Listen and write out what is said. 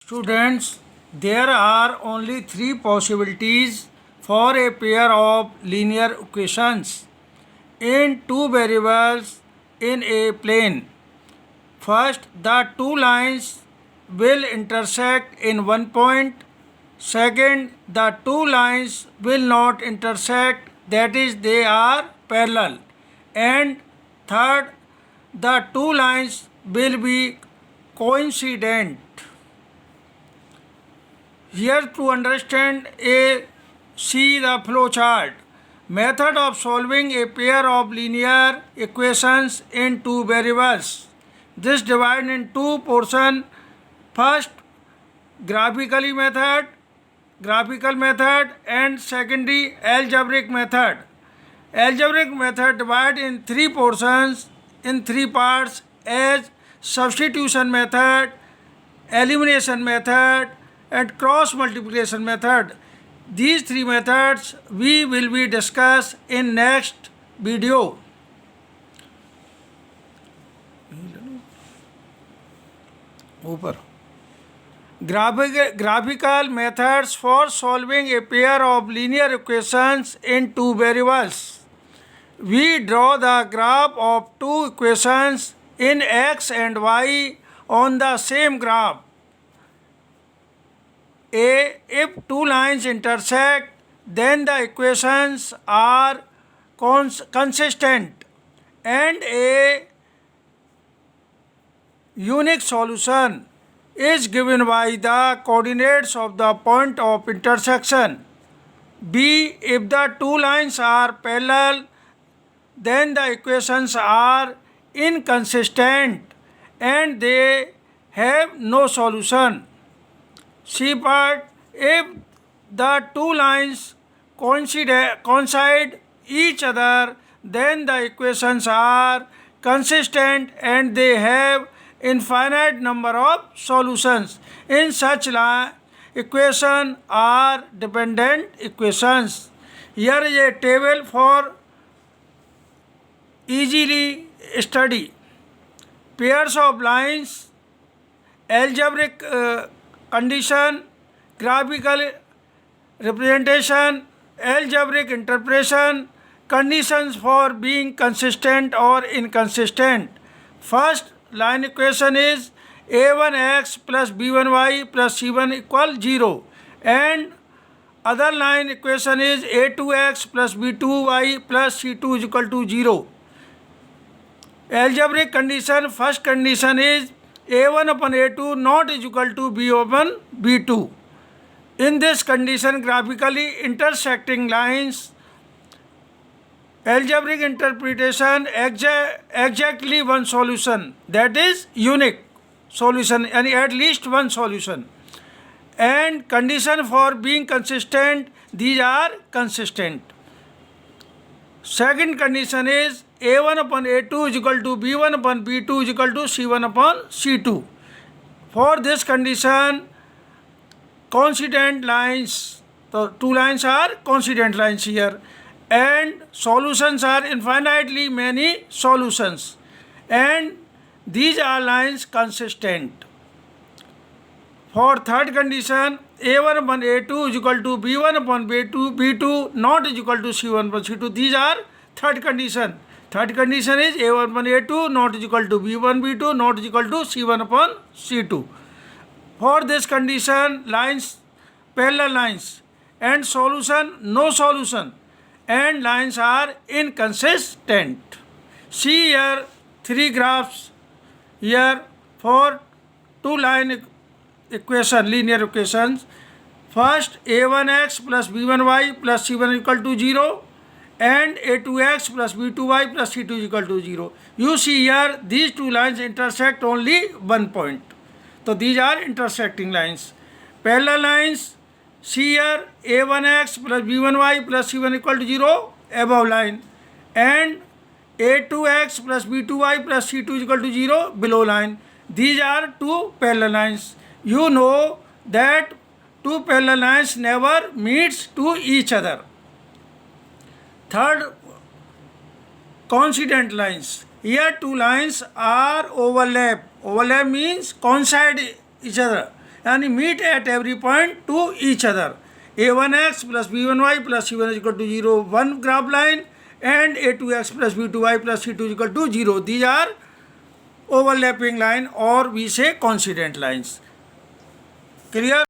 Students, there are only three possibilities for a pair of linear equations in two variables in a plane. First, the two lines will intersect in one point. Second, the two lines will not intersect, that is, they are parallel. And third, the two lines will be coincident. Here to understand see the flow chart. Method of solving a pair of linear equations in two variables. This divided in two portions. First, graphical method, and secondary algebraic method. Algebraic method divided in three portions in three parts as substitution method, elimination method, and cross multiplication method. These three methods we will be discussed in next video. ऊपर graphical methods for solving a pair of linear equations in two variables. We draw the graph of two equations in x and y on the same graph. If two lines intersect, then the equations are consistent and a unique solution is given by the coordinates of the point of intersection. B. If the two lines are parallel, then the equations are inconsistent and they have no solution. C part, if the two lines coincide each other, then the equations are consistent and they have infinite number of solutions. In such equations are dependent equations. Here is a table for easily study. Pairs of lines, algebraic condition, graphical representation, algebraic interpretation, conditions for being consistent or inconsistent. First line equation is a1x plus b1y plus c1 equal 0, and other line equation is a2x plus b2y plus c2 is equal to 0. Algebraic condition, first condition is a1 upon a2 not is equal to b upon b2. In this condition, graphically intersecting lines, algebraic interpretation, exactly one solution, that is unique solution, and at least one solution. And condition for being consistent, these are consistent. Second condition is a1 upon a2 is equal to b1 upon b2 is equal to c1 upon c2. For this condition, coincident lines, the two lines are coincident lines here, and solutions are infinitely many solutions, and these are lines consistent. For third condition, a1 upon a2 is equal to b1 upon b2 not is equal to c1 upon c2. These are third condition. Third condition is a1 upon a2 not is equal to b1 b2 not is equal to c1 upon c2. For this condition, lines, parallel lines, and solution, no solution, and lines are inconsistent. See here three graphs here for two line equation, linear equations. First, a1x plus b1y plus c1 equal to 0, and a2x plus b2y plus c2 is equal to 0. You see here these two lines intersect only one point. So these are intersecting lines. Parallel lines, see here a1x plus b1y plus c1 equal to 0, above line, and a2x plus b2y plus c2 is equal to 0, below line. These are two parallel lines. You know that two parallel lines never meets to each other. Third, coincident lines. Here two lines are overlap. Overlap means coincide each other. यानी meet at every point to each other. a1x plus b1y plus c1 is equal to 0, one graph line, and a2x plus b2y plus c2 is equal to 0. These are overlapping line, or we say coincident lines. Clear?